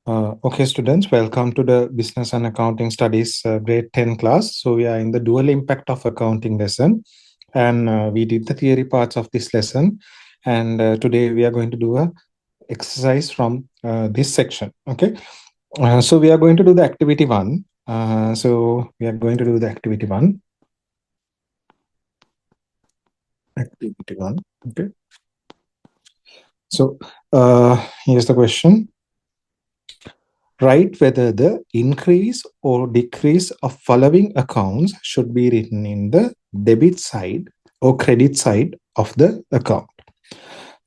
Okay, students, welcome to the Business and Accounting Studies grade 10 class. So we are in the dual impact of accounting lesson, and we did the theory parts of this lesson. And today we are going to do a exercise from this section. Okay, so we are going to do the activity one. So we are going to do the activity one. Activity one. Okay. So here's the question. Write whether the increase or decrease of following accounts should be written in the debit side or credit side of the account.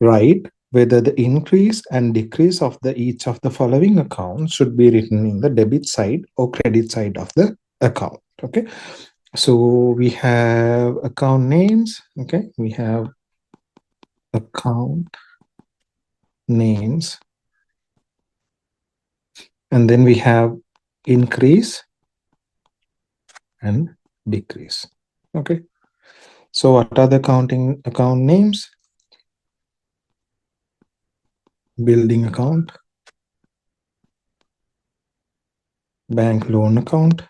Write whether the increase and decrease of the each of the following accounts should be written in the debit side or credit side of the account. Okay. So we have account names. Okay. We have account names. And then we have increase and decrease. Okay. So what are the account names? Building account, bank loan account,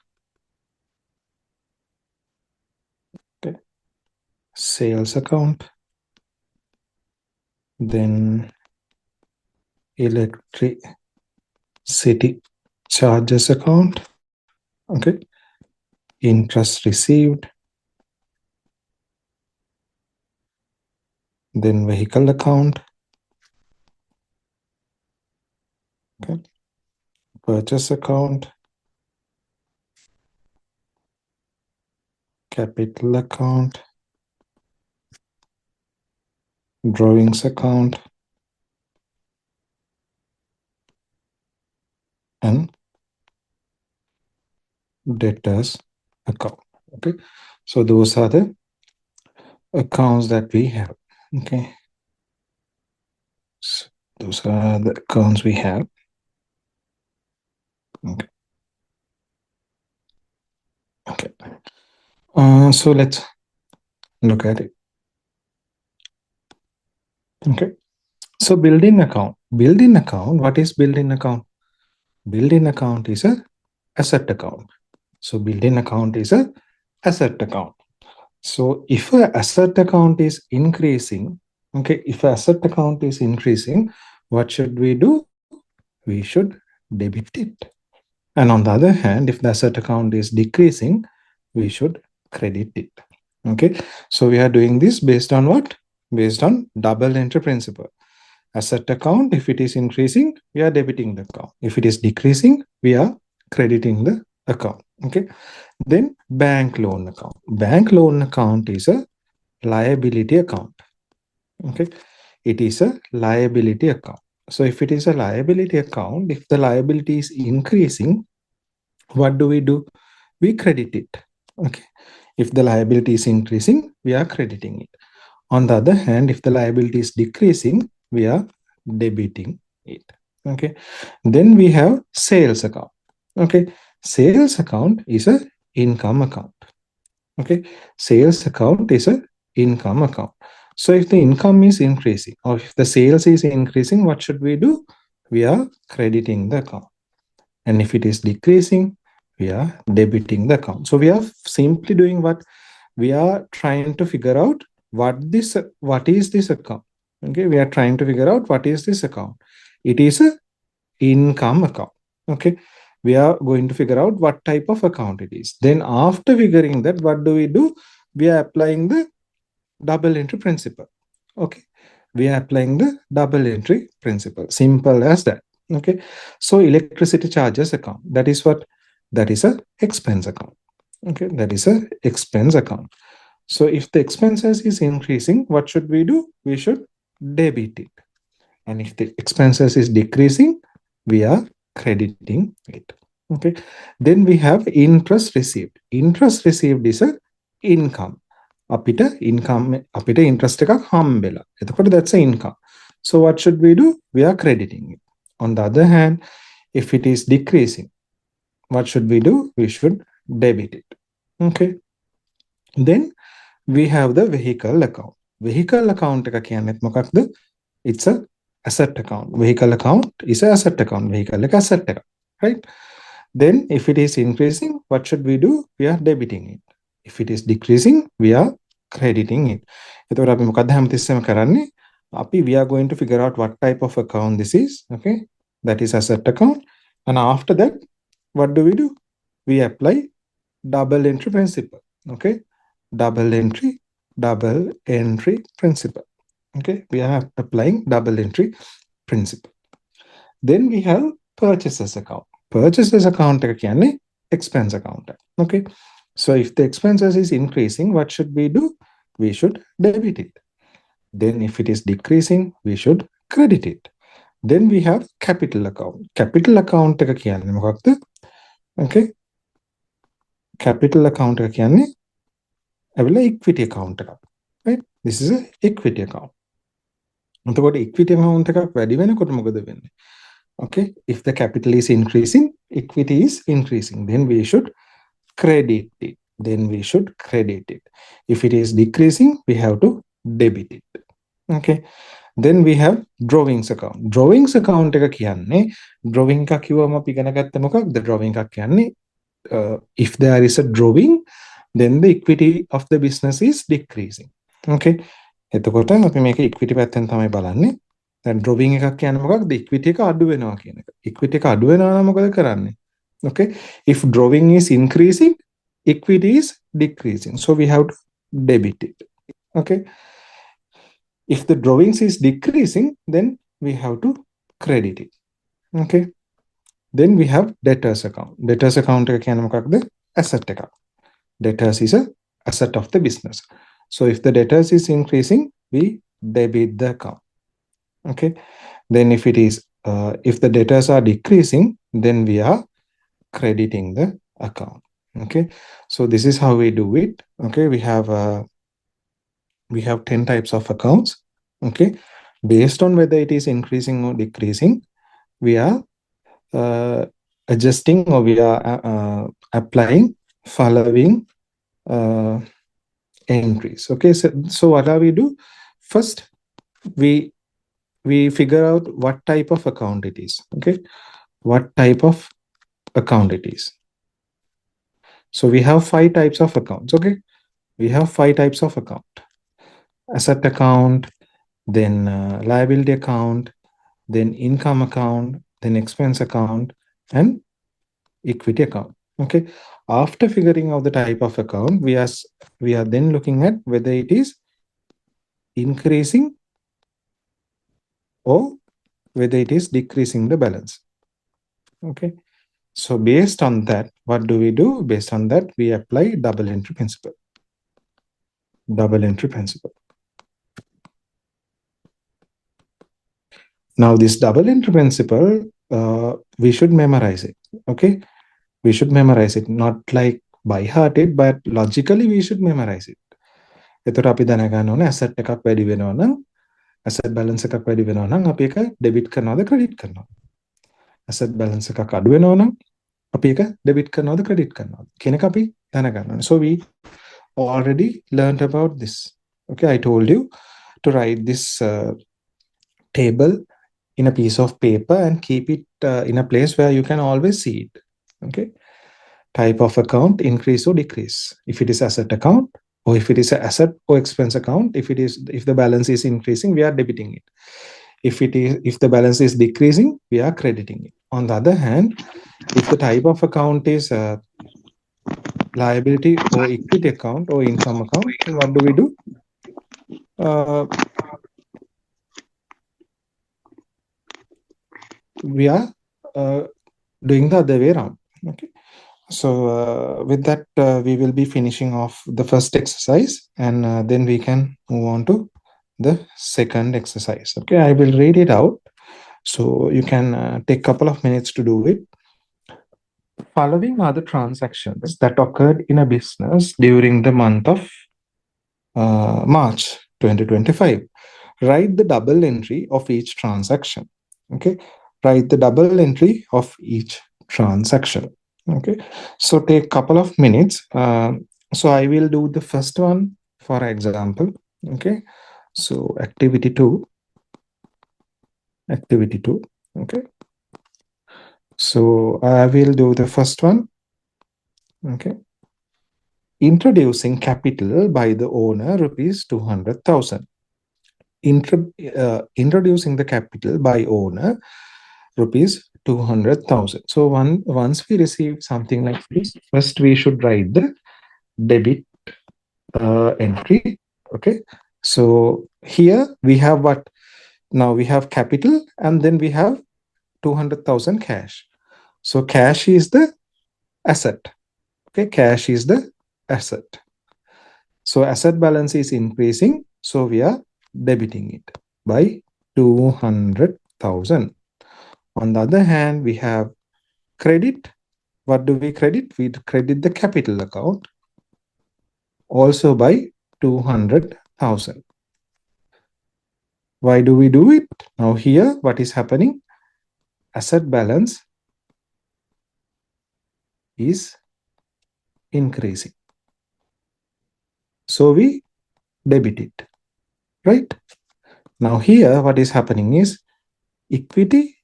okay, sales account, then electricity charges account, okay, interest received, then vehicle account, okay, purchase account, capital account, drawings account, and debtors account. Okay, so those are the accounts that we have. Okay, so those are the accounts we have. Okay. Okay. So let's look at it. Okay. So built-in account. Built-in account. What is built-in account? Built-in account is a asset account. So built-in account is a asset account. So if a asset account is increasing, okay, if a asset account is increasing, what should we do? We should debit it. And on the other hand, if the asset account is decreasing, we should credit it. Okay. So we are doing this based on what? Based on double entry principle. Asset account, if it is increasing, we are debiting the account. If it is decreasing, we are crediting the account. Okay. Then bank loan account. Bank loan account is a liability account. Okay. It is a liability account. So if it is a liability account, if the liability is increasing, what do? We credit it. Okay. If the liability is increasing, we are crediting it. On the other hand, if the liability is decreasing, we are debiting it. Okay. Then we have sales account. Okay. Sales account is a income account. Okay. Sales account is a income account. So if the income is increasing or if the sales is increasing, what should we do? We are crediting the account. And if it is decreasing, we are debiting the account. So we are simply doing what? We are trying to figure out what is this account. Okay, we are trying to figure out what is this account. It is a income account. Okay, we are going to figure out what type of account it is. Then after figuring that, what do? We are applying the double entry principle. Okay, we are applying the double entry principle. Simple as that. Okay, so electricity charges account, that is what? That is a expense account. Okay, that is a expense account. So if the expenses is increasing, what should we do? We should debit it. And if the expenses is decreasing, we are crediting it. Okay. Then we have interest received. Interest received is a income. අපිට interest එකක් හම්බෙලා. එතකොට that's a income. So what should we do? We are crediting it. On the other hand, if it is decreasing, what should we do? We should debit it. Okay. Then we have the vehicle account. Vehicle account එක කියන්නේත් මොකක්ද? It's a asset account. Vehicle account is an asset account. Vehicle like asset account, right? Then if it is increasing, what should we do? We are debiting it. If it is decreasing, we are crediting it. එතකොට අපි මොකක්ද හැමතිස්සෙම කරන්නේ? we are going to figure out what type of account this is. Okay, that is asset account. And after that, what do? We apply double entry principle. Okay, double entry principle. Okay, we are applying double entry principle. Then we have purchases account. Purchases account එක කියන්නේ expense account. Okay, so if the expenses is increasing, what should we do? We should debit it. Then if it is decreasing, we should credit it. Then we have capital account. Capital account එක කියන්නේ මොකක්ද? Okay, capital account එක කියන්නේ equity account එකක්. Right, this is a equity account. එතකොට equity account එකක් වැඩි වෙනකොට මොකද වෙන්නේ? Okay, if the capital is increasing, equity is increasing, then we should credit it. If it is decreasing, we have to debit it. Okay, then we have drawings account. Drawings account එක කියන්නේ drawing එක කිව්වම අපි ඉගෙන ගත්ත මොකක්ද? drawing එකක් කියන්නේ if there is a drawing, then the equity of the business is decreasing. Okay, එතකොට අපි මේක equity පැත්තෙන් තමයි බලන්නේ. දැන් drawing එකක් කියන්නේ මොකක්ද? equity එක අඩු වෙනවා කියන එක. equity එක අඩු වෙනවා නම් මොකද කරන්නේ? Okay, if drawing is increasing, equity is decreasing, so we have to debit it. Okay, if the drawings is decreasing, then we have to credit it. Okay, then we have debtors account. Debtors account එක කියන්නේ මොකක්ද? asset එකක්. Debtors is a asset of the business. So if the debtors is increasing, we debit the account. Okay, then if it is if the debtors are decreasing, then we are crediting the account. Okay, so this is how we do it. Okay, we have 10 types of accounts. Okay, based on whether it is increasing or decreasing, we are adjusting, or we are applying following entries. Okay, so what do we do? First, we figure out what type of account it is. Okay, what type of account it is. So we have 5 types of accounts. Okay, we have 5 types of account: asset account, then liability account, then income account, then expense account, and equity account. Okay, after figuring out the type of account, we are then looking at whether it is increasing or whether it is decreasing the balance. Okay, so based on that, what do? Based on that, we apply double entry principle. Now this double entry principle, we should memorize it. Okay, we should memorize it, not like by heart it, but logically we should memorize it. එතකොට අපි දැනගන්න ඕනේ asset එකක් වැඩි වෙනවා නම්, asset balance එකක් වැඩි වෙනවා නම් අපි ඒක debit කරනවද credit කරනවද? asset balance එකක් අඩු වෙනවා නම් අපි ඒක debit කරනවද credit කරනවද කියන එක අපි දැනගන්න ඕනේ. So we already learned about this. Okay, I told you to write this table in a piece of paper and keep it in a place where you can always see it. Okay, type of account: increase or decrease. If it is asset account, or if it is an asset or expense account, if the balance is increasing, we are debiting it. If the balance is decreasing, we are crediting it. On the other hand, if the type of account is liability or equity account or income account, then what do? We are doing the other way around. Okay, so with that, we will be finishing off the first exercise, and then we can move on to the second exercise. Okay, I will read it out, so you can take a couple of minutes to do it. Following are the transactions that occurred in a business during the month of March 2025. Write the double entry of each transaction. Okay, write the double entry of each transaction. Okay, so take a couple of minutes. So I will do the first one for example. Okay, so activity 2. activity 2. Okay, so I will do the first one. Okay, introducing capital by the owner rupees 200,000. Introducing the capital by owner rupees 200,000. So once we receive something like this, first we should write the debit entry. Okay, so here we have what? Now we have capital and then we have 200,000 cash. So cash is the asset. Okay, cash is the asset. So asset balance is increasing. So we are debiting it by 200,000. On the other hand, we have credit. What do we credit? We credit the capital account also by 200,000. Why do we do it? Now here, what is happening? Asset balance is increasing. So we debit it, right? Now here, what is happening is equity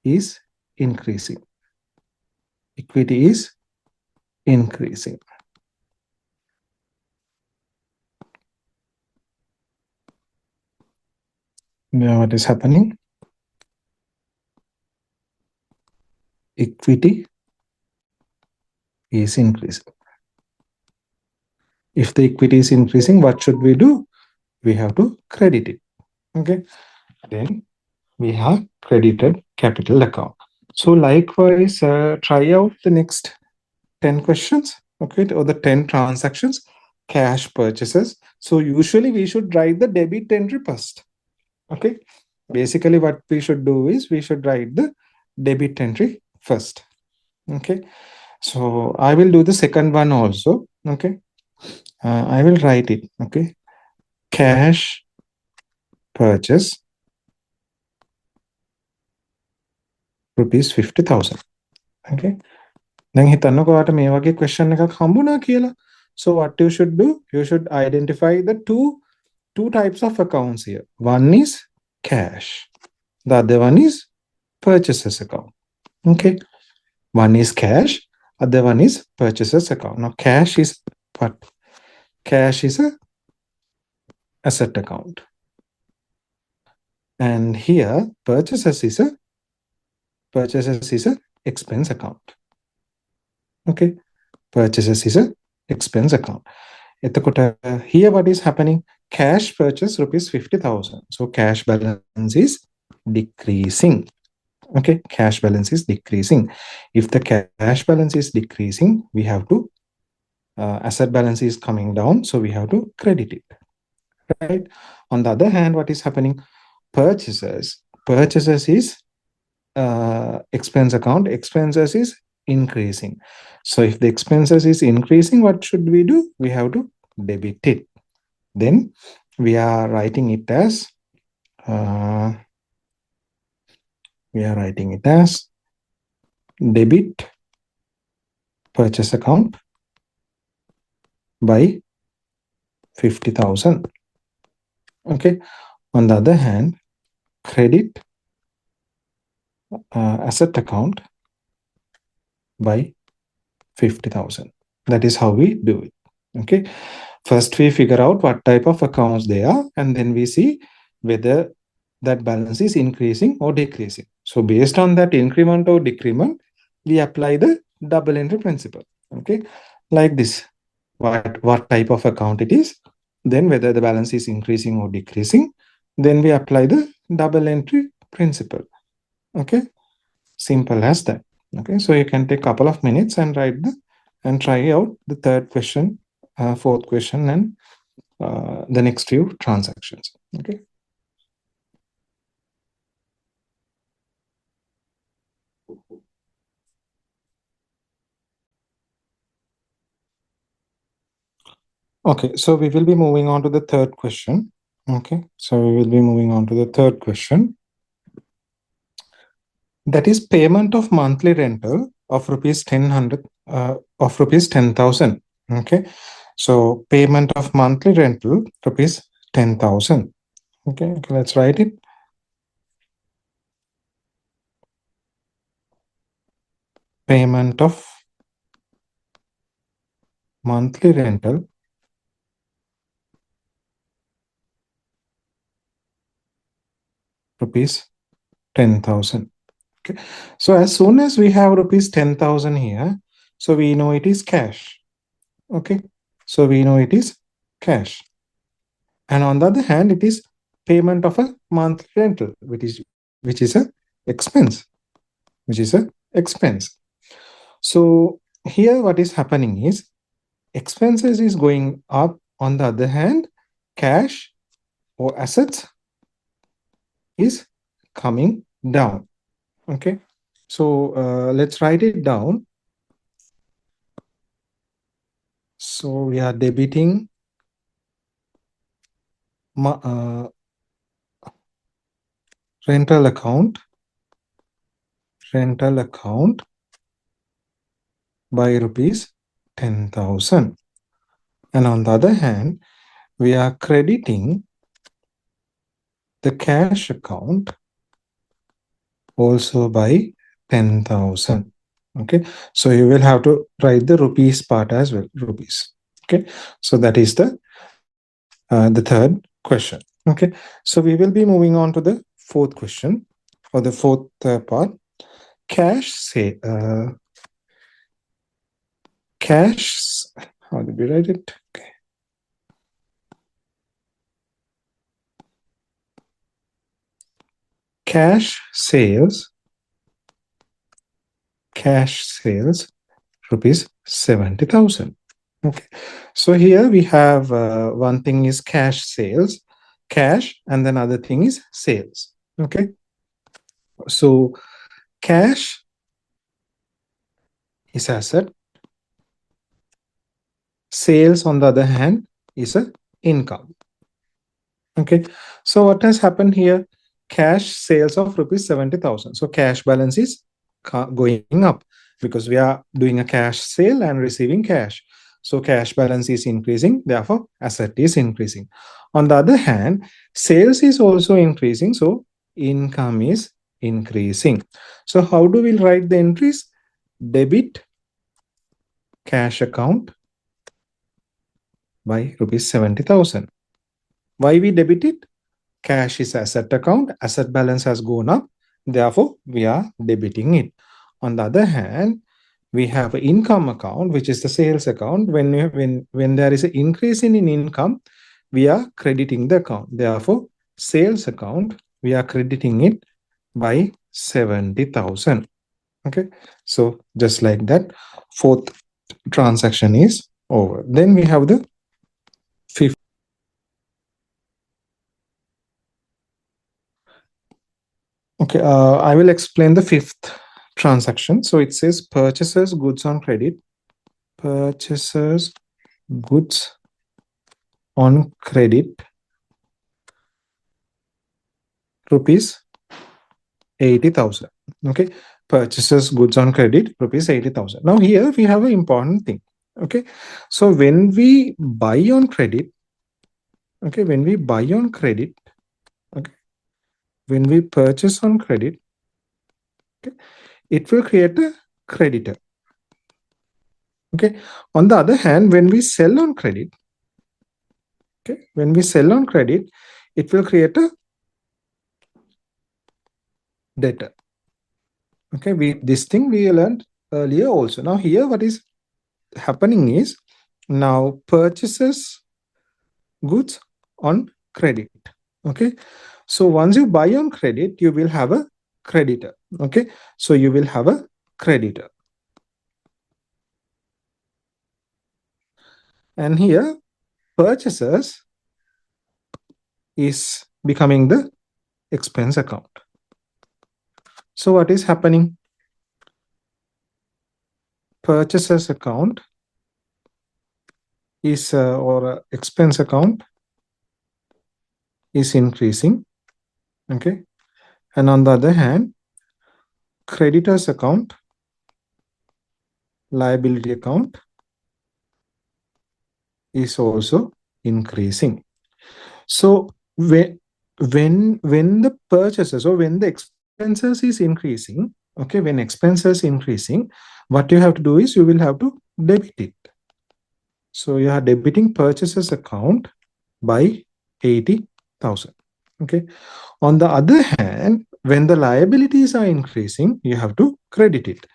is increasing. Equity is increasing. Now what is happening? Equity is increasing. If the equity is increasing, what should we do? We have to credit it. Okay. Then we have credited capital account. So likewise, try out the next 10 questions, okay, or the 10 transactions, cash purchases. So usually we should write the debit entry first. Okay. Basically what we should do is we should write the debit entry first. Okay. So I will do the second one also. Okay. I will write it. Okay. Cash purchase rupees 50,000. Okay. දැන් හිතන්නකෝ ඔයාලට මේ වගේ question එකක් හම්බුණා කියලා. So what you should do? You should identify the two types of accounts here. One is cash. The other one is purchases account. Okay. One is cash. Other one is purchases account. Now cash is what? Cash is a asset account. And here purchases is a expense account. Okay, purchases is a expense account. Here what is happening? Cash purchase rupees 50,000. So cash balance is decreasing. Okay, cash balance is decreasing. If the cash balance is decreasing, we have to asset balance is coming down, so we have to credit it, right? On the other hand, what is happening? Purchases is expense account. Expenses is increasing. So if the expenses is increasing, what should we do? We have to debit it. Then we are writing it as debit purchase account by 50,000. Okay. On the other hand, credit asset account by 50,000. That is how we do it. Okay. First, we figure out what type of accounts they are, and then we see whether that balance is increasing or decreasing. So based on that increment or decrement, we apply the double entry principle. Okay. Like this. What type of account it is, then whether the balance is increasing or decreasing, then we apply the double entry principle. Okay. Simple as that. Okay, so you can take a couple of minutes and and try out the third question, fourth question, and the next few transactions. Okay. Okay, so we will be moving on to the third question. Okay, so we will be moving on to the third question. That is payment of monthly rental of rupees 10,000. Okay, so payment of monthly rental rupees 10,000. Okay, let's write it. Payment of monthly rental rupees 10,000. Okay, so as soon as we have rupees 10,000 here, so we know it is cash. Okay, so we know it is cash. And on the other hand, it is payment of a monthly rental, which is a expense, which is a expense. So here what is happening is expenses is going up. On the other hand, cash or assets is coming down. Okay, so let's write it down. So we are debiting rental account by rupees 10,000. And on the other hand, we are crediting the cash account also by 10,000. Okay, so you will have to write the rupees part as well, rupees. Okay, so that is the third question. Okay, so we will be moving on to the fourth question, or the fourth part. Cash, how did we write it? Okay. Cash sales rupees 70,000. Okay, so here we have one thing is cash sales, cash, and then other thing is sales. Okay, so cash is asset, sales on the other hand is a income. Okay, so what has happened here? Cash sales of rupees 70,000. So cash balance is going up because we are doing a cash sale and receiving cash. So cash balance is increasing, therefore asset is increasing. On the other hand, sales is also increasing, so income is increasing. So how do we write the entries? Debit cash account by rupees 70,000. Why we debit it? Cash is asset account, asset balance has gone up, therefore we are debiting it. On the other hand, we have an income account, which is the sales account. When there is an increase in income, we are crediting the account. Therefore, sales account, we are crediting it by 70,000. Okay, so just like that, fourth transaction is over. Then we have the fifth. Okay, I will explain the fifth transaction. So it says purchases goods on credit. Purchases goods on credit rupees 80,000. Okay, purchases goods on credit rupees 80,000. Now here we have an important thing. Okay, so when we buy on credit, okay, when we buy on credit, okay, when we purchase on credit, okay, it will create a creditor. Okay, on the other hand, when we sell on credit, okay, when we sell on credit, it will create a debtor. Okay, this thing we learned earlier also. Now here what is happening is, now purchases goods on credit. Okay, so once you buy on credit, you will have a creditor. Okay, so you will have a creditor, and here purchases is becoming the expense account. So what is happening? Purchases account is or expense account is increasing. Okay, and on the other hand, creditors account, liability account is also increasing. So when the purchases or when the expenses is increasing, okay, when expenses increasing, what you have to do is you will have to debit it. So you are debiting purchases account by 80,000. Okay. On the other hand, when the liabilities are increasing, you have to credit it.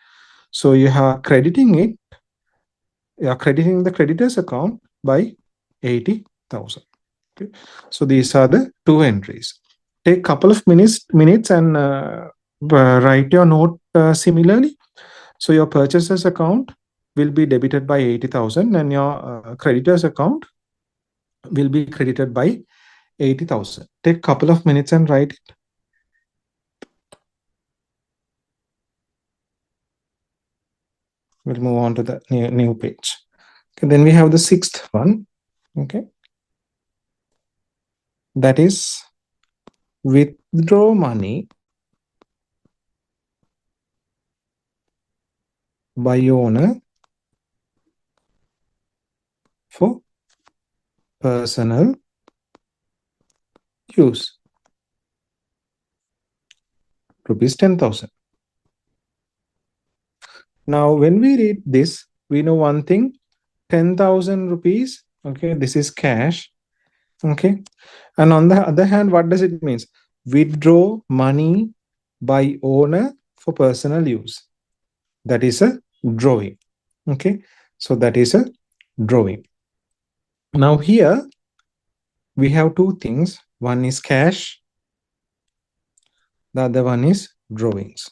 So you are crediting it, you are crediting the creditors account by 80,000. Okay. So these are the two entries. Take couple of minutes and write your note similarly. So your purchases account will be debited by 80,000 and your creditors account will be credited by 80,000. Take couple of minutes and write it. We'll move on to the new page. Okay, then we have the sixth one. Okay, that is withdraw money by owner for personal use. Rupees 10,000. Now, when we read this, we know one thing: 10,000 rupees. Okay, this is cash. Okay, and on the other hand, what does it mean? Withdraw money by owner for personal use. That is a drawing. Okay, so that is a drawing. Now here we have two things. One is cash, the other one is drawings.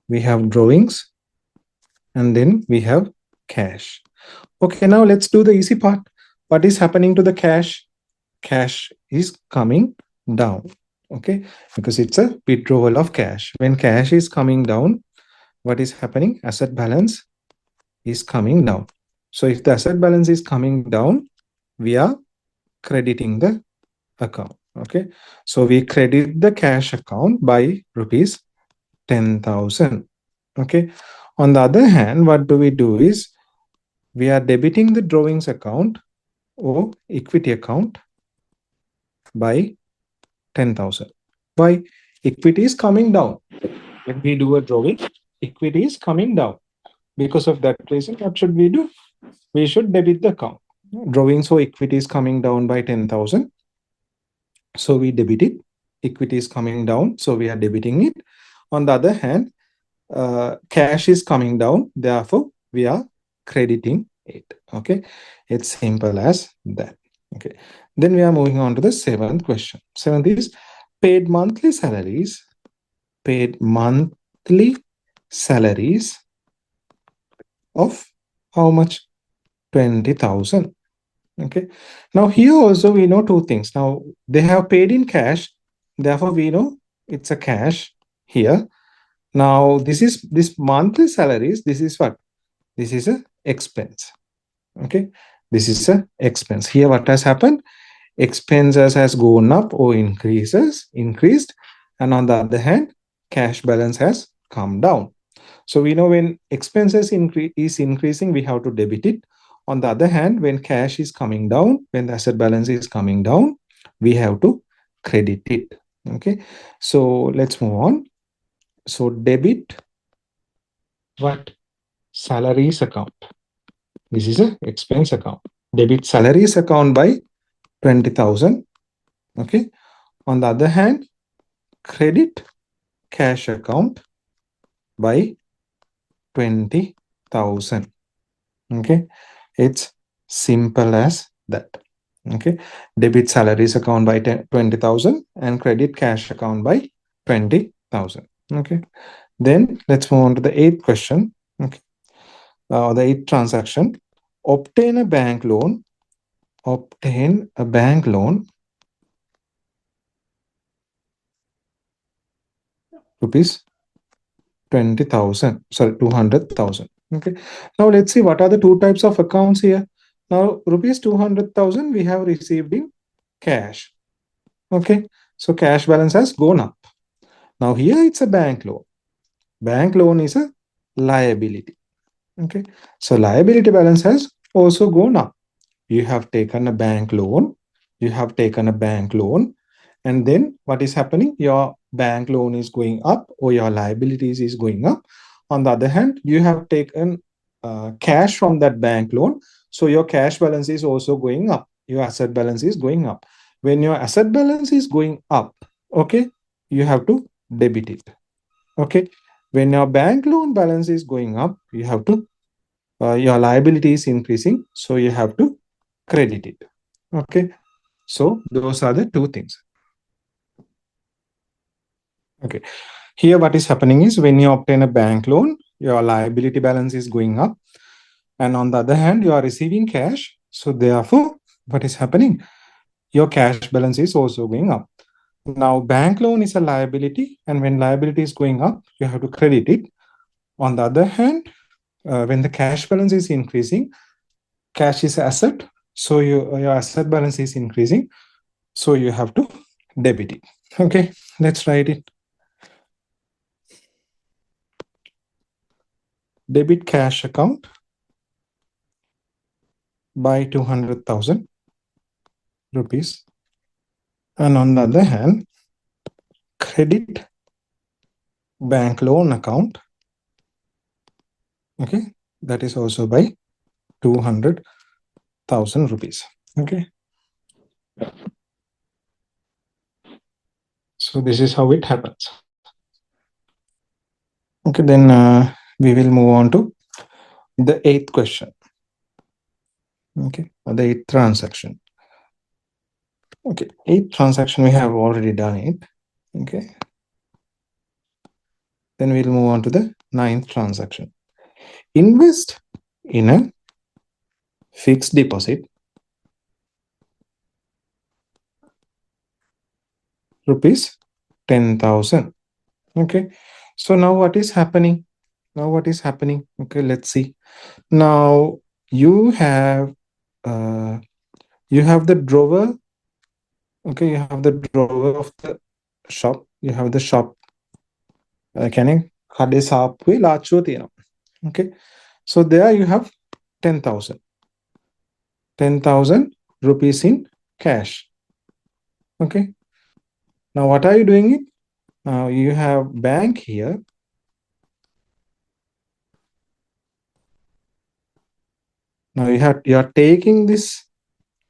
We have drawings and then we have cash. Okay, now let's do the easy part. What is happening to the cash? Cash is coming down. Okay, because it's a withdrawal of cash. When cash is coming down, what is happening? Asset balance is coming down. So if the asset balance is coming down, we are crediting the account. Okay, so we credit the cash account by rupees 10,000. Okay, on the other hand, what do we do is we are debiting the drawings account or equity account by 10,000. Why? Equity is coming down. When we do a drawing, equity is coming down. Because of that reason, what should we do? We should debit the account. Drawing, so equity is coming down by 10,000. So we debit it. Equity is coming down, so we are debiting it. On the other hand, cash is coming down, therefore we are crediting it. Okay, it's simple as that. Okay, then we are moving on to the seventh question. Seventh is paid monthly salaries. Paid monthly salaries of how much? 20,000. Okay, now here also we know two things. Now they have paid in cash, therefore we know it's a cash here. Now this monthly salaries, this is what? This is a expense. Okay, this is a expense. Here what has happened? Expenses has gone up or increased, and on the other hand, cash balance has come down. So we know when expenses is increasing, we have to debit it. On the other hand, when cash is coming down, when the asset balance is coming down, we have to credit it. Okay, so let's move on. So debit what? Salaries account. This is a expense account. Debit salaries account by 20,000. Okay. On the other hand, credit cash account by 20,000. Okay. It's simple as that. Okay. Debit salaries account by 20,000 and credit cash account by 20,000. Okay. Then let's move on to the eighth question. Okay. The eighth transaction. Obtain a bank loan. Obtain a bank loan rupees 20,000. Sorry, 200,000. Okay. Now let's see what are the two types of accounts here. Now rupees 200,000 we have received in cash. Okay. So cash balance has gone up. Now here it's a bank loan. Bank loan is a liability. Okay. So liability balance has also gone up. You have taken a bank loan. You have taken a bank loan And then what is happening? Your bank loan is going up or your liabilities is going up. On the other hand, you have taken cash from that bank loan. So your cash balance is also going up. Your asset balance is going up. When your asset balance is going up, okay, you have to debit it. Okay. When your bank loan balance is going up, you have to, your liability is increasing. So you have to credit it. Okay. So those are the two things. Okay. Here, what is happening is when you obtain a bank loan, your liability balance is going up. And on the other hand, you are receiving cash. So therefore, what is happening? Your cash balance is also going up. Now, bank loan is a liability. And when liability is going up, you have to credit it. On the other hand, when the cash balance is increasing, cash is asset. So your asset balance is increasing. So you have to debit it. Okay, let's write it. Debit cash account by 200,000 rupees. And on the other hand, credit bank loan account. Okay, that is also by 200,000 rupees. Okay. So this is how it happens. Okay, then we will move on to the eighth question. Okay, the eighth transaction. Okay, eighth transaction, we have already done it. Okay. Then we'll move on to the ninth transaction. Invest in a fixed deposit rupees 10,000. Okay. So now what is happening? Now what is happening? Okay, let's see. Now you have the drawer. Okay, you have the drawer of the shop. You have the shop. Can you okay. So there you have 10,000. 10,000 rupees in cash. Okay. Now what are you doing it? Now you have bank here. Now you are taking this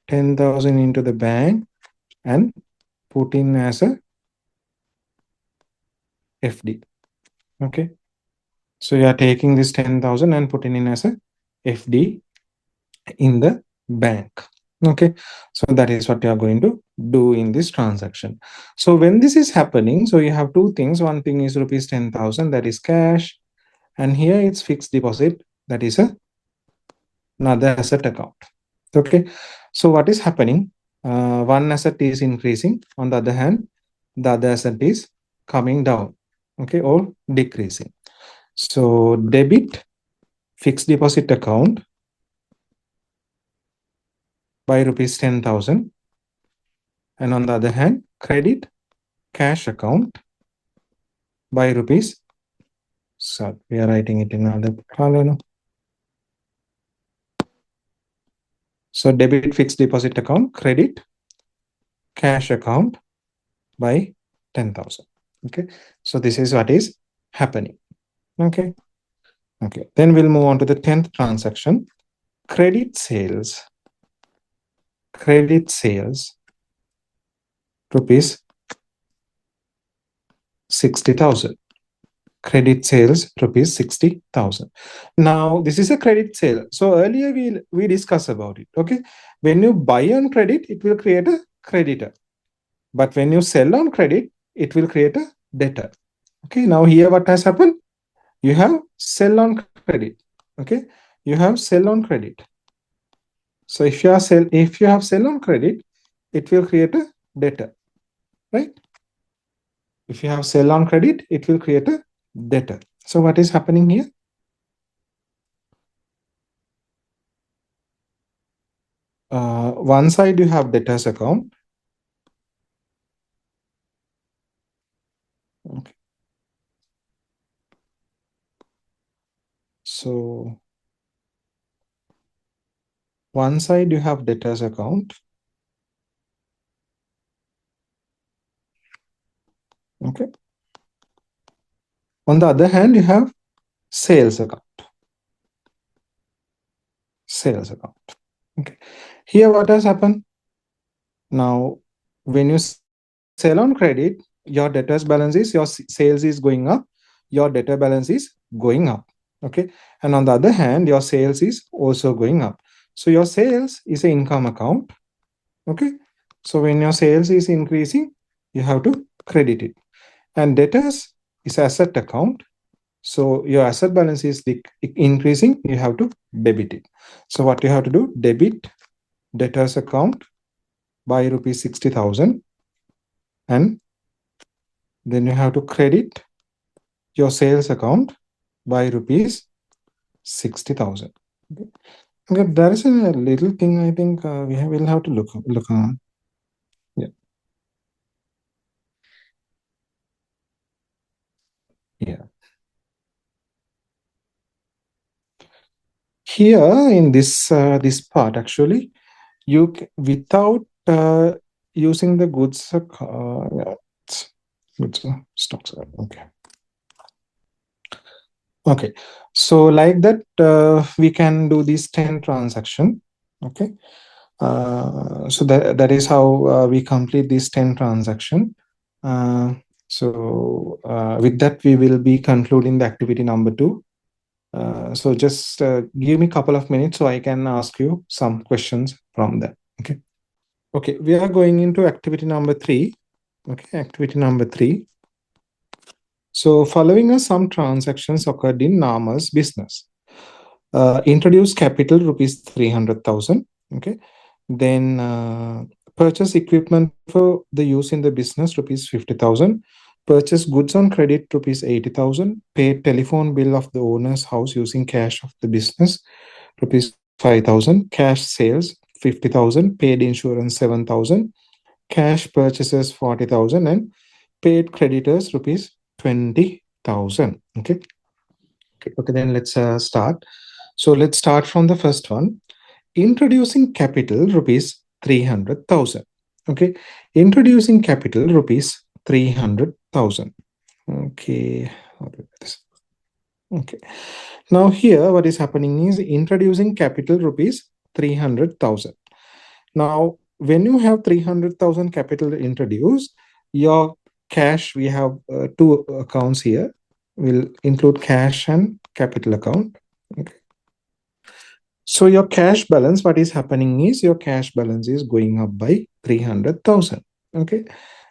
10,000 into the bank and put in as a FD. Okay. So you are taking this 10,000 and putting in as a FD in the bank. Okay. So that is what you are going to do in this transaction. So when this is happening, so you have two things. One thing is rupees 10,000, that is cash. And here it's fixed deposit, that is another asset account. Okay. So what is happening? One asset is increasing. On the other hand, the other asset is coming down. Okay. Or decreasing. So debit fixed deposit account by rupees 10,000. And on the other hand, credit cash account by rupees. So we are writing it in another column. So debit fixed deposit account, credit cash account by 10,000. Okay. So this is what is happening. Okay. Okay. Then we'll move on to the 10th transaction. Credit sales. Credit sales rupees 60,000. Credit sales rupees 60,000. Now this is a credit sale. So earlier we discussed about it. Okay. When you buy on credit, it will create a creditor. But when you sell on credit, it will create a debtor. Okay. Now here what has happened? You have sell on credit. Okay. You have sell on credit. So if you have sell on credit, it will create a debtor, right? If you have sell on credit, it will create a debtor. So what is happening here? One side you have debtors account. Okay. So one side you have debtors account. Okay. On the other hand, you have sales account. Sales account. Okay. Here, what has happened? Now, when you sell on credit, your debtors balance is your sales is going up, your debtor balance is going up. Okay. And on the other hand, your sales is also going up. So your sales is an income account. Okay. So when your sales is increasing, you have to credit it. And debtors is asset account. So your asset balance is increasing, you have to debit it. So what you have to do, debit debtors account by rupees 60,000, and then you have to credit your sales account by rupees 60,000. Okay, there is a little thing I think will have to look on. Yeah. Yeah. Here in this this part, actually, you without using the goods goods stocks. Okay. Okay. So like that, we can do these 10 transaction. Okay. So that is how we complete this 10 transaction. With that, we will be concluding the activity number 2. So just give me a couple of minutes so I can ask you some questions from that. Okay. Okay. We are going into activity number 3. Okay. Activity number 3. So following are some transactions occurred in Nama's business. Introduce capital rupees 300,000. Okay. Then purchase equipment for the use in the business rupees 50,000. Purchase goods on credit rupees 80,000. Pay telephone bill of the owner's house using cash of the business rupees 5,000. Cash sales 50,000. Paid insurance 7,000. Cash purchases 40,000, and paid creditors rupees 20,000. Okay. Okay. Then let's start. So let's start from the first one. Introducing capital rupees 300,000. Okay. Introducing capital rupees 300,000. Okay. Okay. Now here what is happening is introducing capital rupees 300,000. Now when you have 300,000 capital introduced, your cash, we have two accounts here, will include cash and capital account. Okay. So your cash balance, what is happening is your cash balance is going up by 300,000. Okay.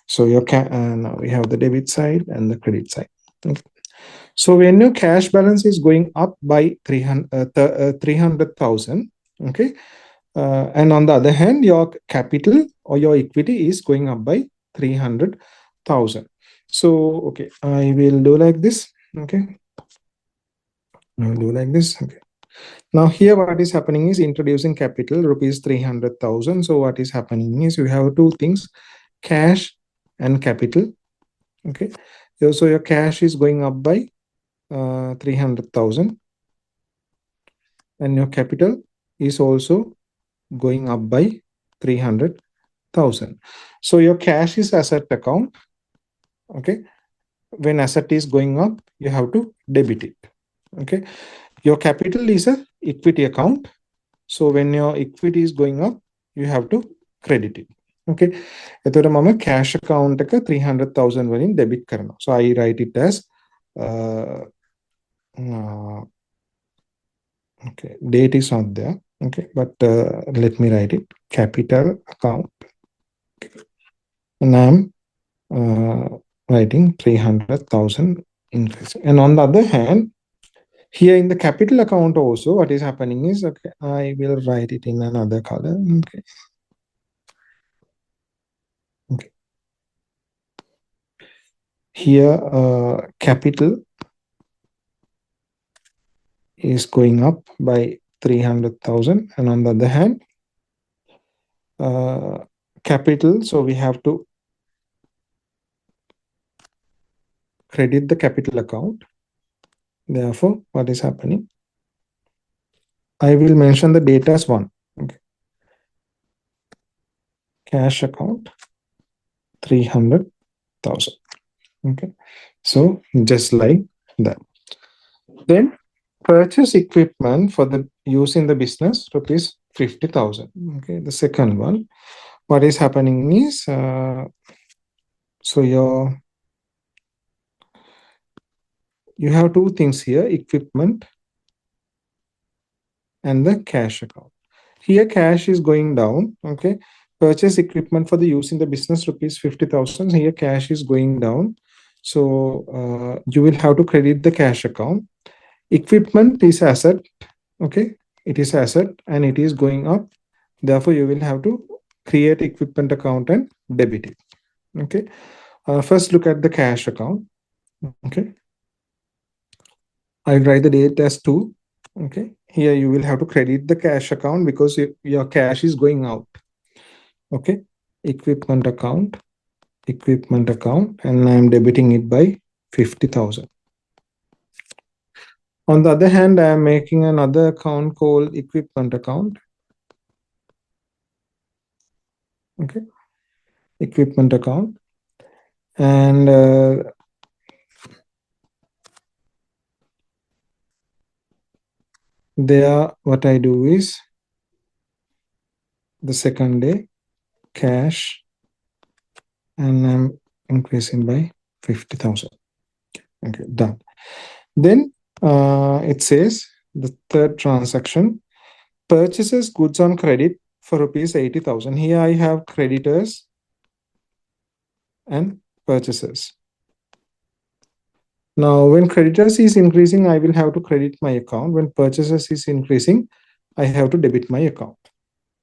So your now we have the debit side and the credit side. Okay. So when your cash balance is going up by 300,000, okay, and on the other hand, your capital or your equity is going up by 300,000. So okay, I will do like this. Okay, I will do like this. Okay. Now here what is happening is introducing capital rupees 300,000. So what is happening is you have two things, cash and capital. Okay. So your cash is going up by 300,000, and your capital is also going up by 300,000. So your cash is asset account. Okay. When asset is going up, you have to debit it. Okay. Your capital is a equity account. So when your equity is going up, you have to credit it. Okay. එතකොට මම cash account එක 300,000 වලින් debit කරනවා. So I write it as okay, date is not there. Okay, but let me write it, capital account. Okay. And I'm writing 300,000 increase. And on the other hand, here in the capital account also, what is happening is, okay, I will write it in another color. Okay. Okay. Here, capital is going up by 300,000, and on the other hand, capital, so we have to credit the capital account. Therefore, what is happening? I will mention the data as 1. Okay. Cash account 300,000. Okay, so just like that. Then purchase equipment for the use in the business, rupees 50,000. Okay, the second one, what is happening is so you have two things here, equipment and the cash account. Here cash is going down. Okay, purchase equipment for the use in the business, rupees 50,000. Here cash is going down, so you will have to credit the cash account. Equipment is asset. Okay, it is asset and it is going up, therefore you will have to create equipment account and debit it. Okay, first look at the cash account. Okay, I'll write the date as 2. Okay, here you will have to credit the cash account because your cash is going out. Okay, equipment account, and I'm debiting it by 50,000. On the other hand, I am making another account called equipment account. Okay, equipment account, and there what I do is the second day cash, and I'm increasing by 50,000. Okay, done. Then it says the third transaction, purchases goods on credit for rupees 80,000. Here I have creditors and purchases. Now, when creditors is increasing, I will have to credit my account. When purchases is increasing, I have to debit my account.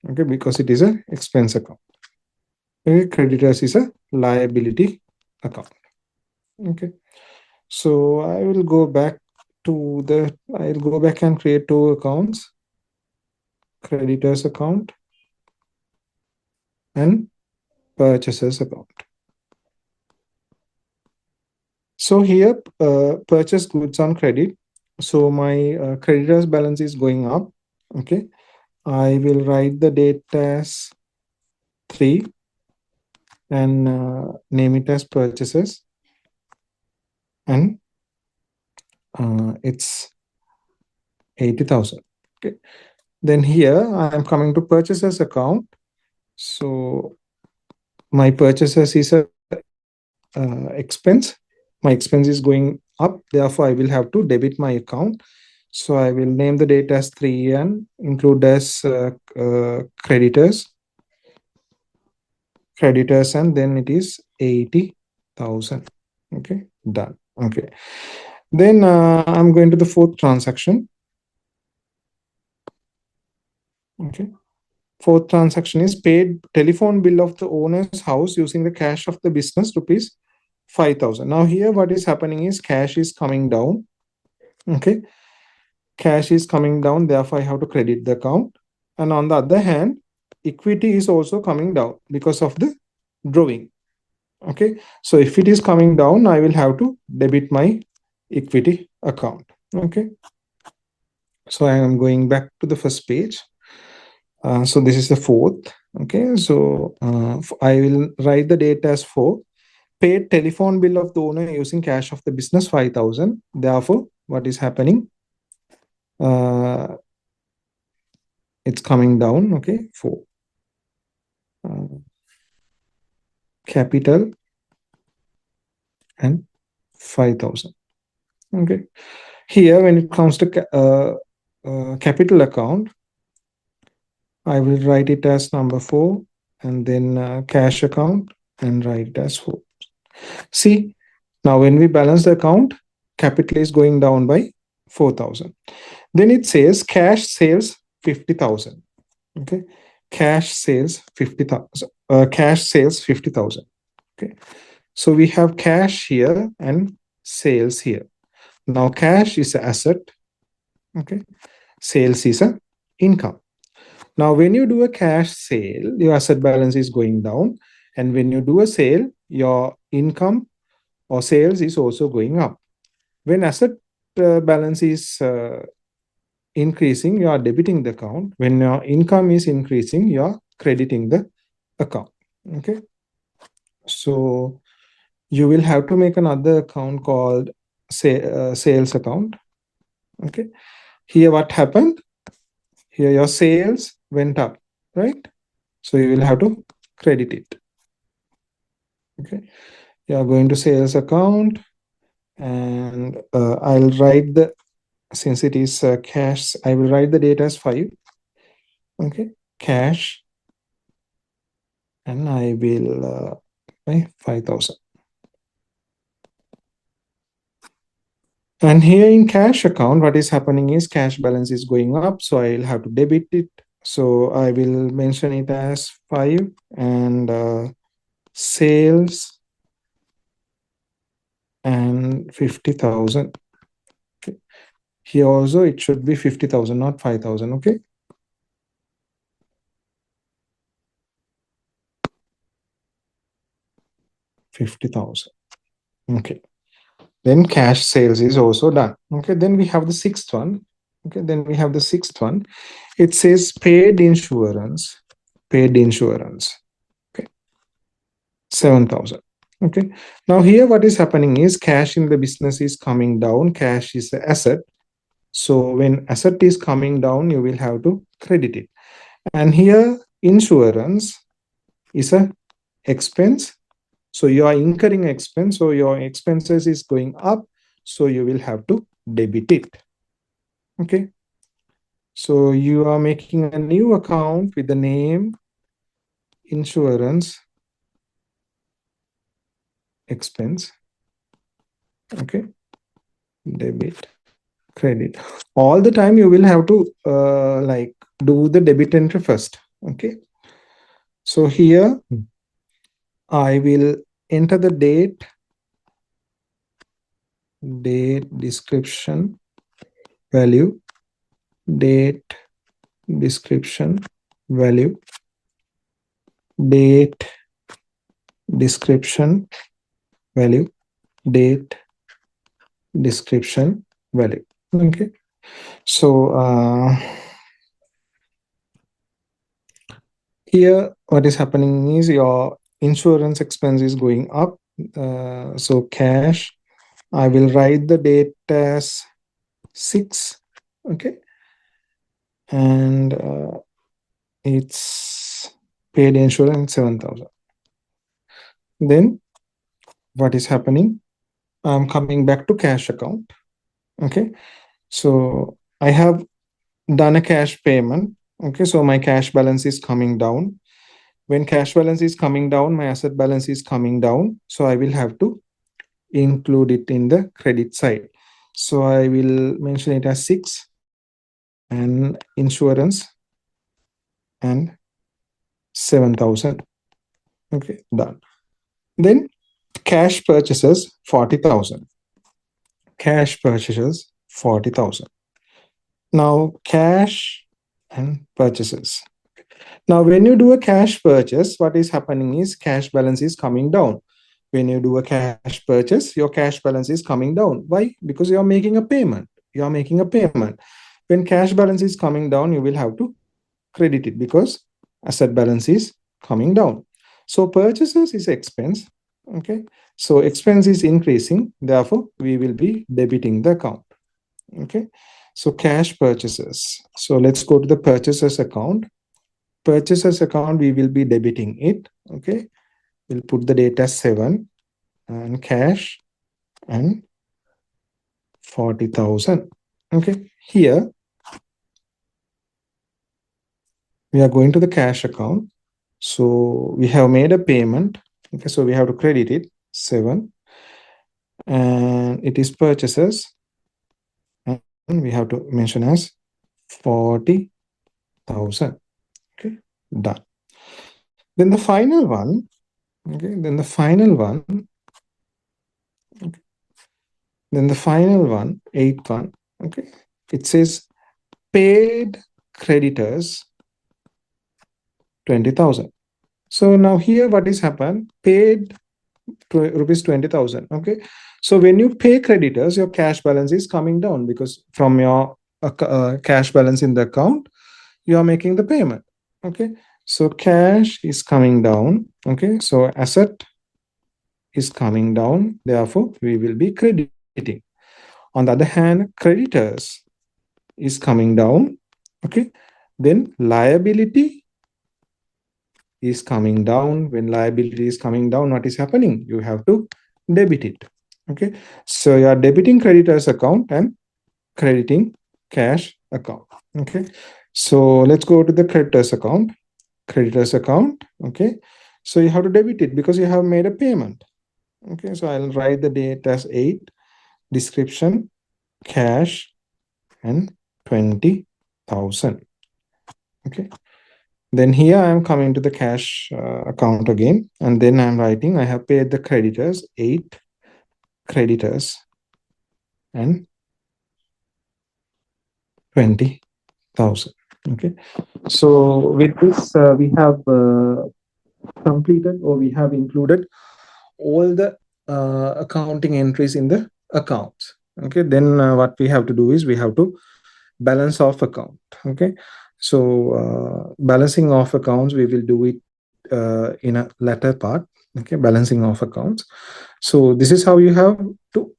Okay, because it is an expense account. Okay, creditors is a liability account. Okay, so I'll go back and create two accounts, creditors account and purchases account. So here, purchase goods on credit. So my creditors balance is going up. Okay, I will write the date as 3 and name it as purchases, and it's 80,000. Okay, then here I am coming to purchases account. So my purchases is a expense. My expense is going up, therefore I will have to debit my account. So I will name the date as 3 and include as creditors, and then it is 80,000. Okay, done. Okay, then I'm going to the fourth transaction. Okay, fourth transaction is paid telephone bill of the owner's house using the cash of the business, rupees 5,000. Now here what is happening is cash is coming down. Okay, cash is coming down, therefore I have to credit the account. And on the other hand, equity is also coming down because of the drawing. Okay, so if it is coming down, I will have to debit my equity account. Okay, so I am going back to the first page. So this is the fourth. Okay, so I will write the date as 4. Paid telephone bill of the owner using cash of the business 5,000. Therefore, what is happening? It's coming down. Okay, 4. Capital and 5,000. Okay, here when it comes to capital account, I will write it as number 4 and then cash account and write it as 4. See, now when we balance the account, capital is going down by 4,000. Then it says cash sales 50,000. Okay, cash sales 50,000. Cash sales 50,000. Okay, so we have cash here and sales here. Now cash is an asset. Okay, sales is an income. Now when you do a cash sale, your asset balance is going down, and when you do a sale, your income or sales is also going up. When asset balance is increasing, you are debiting the account. When your income is increasing, you are crediting the account. Okay, so you will have to make another account called sales account. Okay. Here what happened? Here your sales went up, right? So you will have to credit it. Okay. You are going to sales account, and I'll write the, since it is cash, I will write the data as 5. Okay. Cash, and I will buy 5,000. And here in cash account, what is happening is cash balance is going up. So I'll have to debit it. So I will mention it as 5, and sales and 50,000. Okay. Here also it should be 50,000, not 5,000. Okay. $50,000. Okay. Then cash sales is also done. Okay. Then we have the sixth one. Okay. Then we have the sixth one. It says paid insurance. Paid insurance. Okay. 7,000. Okay. Now here what is happening is cash in the business is coming down. Cash is the asset. So when asset is coming down, you will have to credit it. And here insurance is a expense. So you are incurring expense. So your expenses is going up. So you will have to debit it. Okay. So you are making a new account with the name insurance expense. Okay. Debit, credit. All the time you will have to like do the debit entry first. Okay. So here I will enter the date, description, value, date, description, value, date, description, value, date, description, value. Okay. So here what is happening is your insurance expense is going up. So cash, I will write the date as 6. Okay. And it's paid insurance 7,000. Then what is happening? I'm coming back to cash account. Okay. So I have done a cash payment. Okay. So my cash balance is coming down. When cash balance is coming down, my asset balance is coming down. So I will have to include it in the credit side. So I will mention it as 6 and insurance and 7,000. Okay, done. Then cash purchases 40,000. Cash purchases 40,000. Now cash and purchases. Now when you do a cash purchase, what is happening is cash balance is coming down. When you do a cash purchase, your cash balance is coming down. Why? Because you are making a payment. You are making a payment. When cash balance is coming down, you will have to credit it because asset balance is coming down. So purchases is expense. Okay. So expense is increasing. Therefore, we will be debiting the account. Okay. So cash purchases. So let's go to the purchases account. Purchases account, we will be debiting it. Okay. We'll put the data 7 and cash and 40,000. Okay. Here we are going to the cash account. So we have made a payment. Okay. So we have to credit it 7 and it is purchases. And we have to mention as 40,000. Okay. Done. Then the final one. Okay. Then the final one. Okay. Then the final one, 8th one. Okay. It says paid creditors 20,000. So now here what is happened? Paid rupees 20,000. Okay. So when you pay creditors, your cash balance is coming down because from your cash balance in the account, you are making the payment. Okay. So cash is coming down. Okay. So asset is coming down, therefore we will be crediting. On the other hand, creditors is coming down, okay, then liability is coming down. When liability is coming down, what is happening? You have to debit it, okay. So you are debiting creditors account and crediting cash account, okay. So let's go to the creditors account, okay. So you have to debit it because you have made a payment, okay. So I'll write the date as 8, description, cash, and 20,000, okay. Then here I am coming to the cash account again, and then I'm writing I have paid the creditors 8 creditors and 20,000, okay. So with this we have completed, or we have included all the accounting entries in the accounts, okay. Then what we have to do is we have to balance of account, okay. So balancing of accounts, we will do it in a latter part, okay, balancing of accounts. So this is how you have to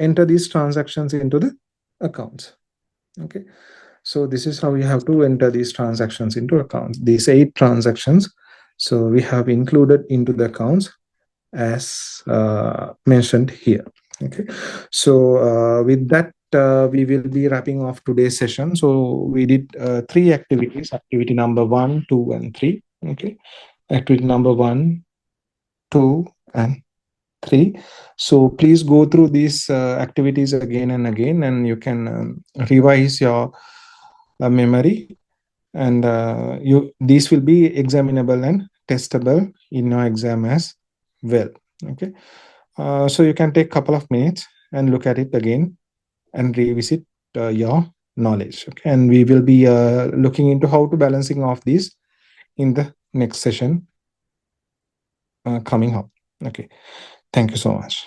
enter these transactions into the accounts, okay. So this is how you have to enter these transactions into accounts, these 8 transactions. So we have included into the accounts as mentioned here, okay. So with that we will be wrapping off today's session. So we did 3 activities: activity number 1, 2, and 3, okay. Activity number 1, 2, and 3. So please go through these activities again and again, and you can revise your memory, and these will be examinable and testable in your exam as well, okay. So you can take a couple of minutes and look at it again and revisit your knowledge, okay. And we will be looking into how to balancing of these in the next session coming up, okay. Thank you so much.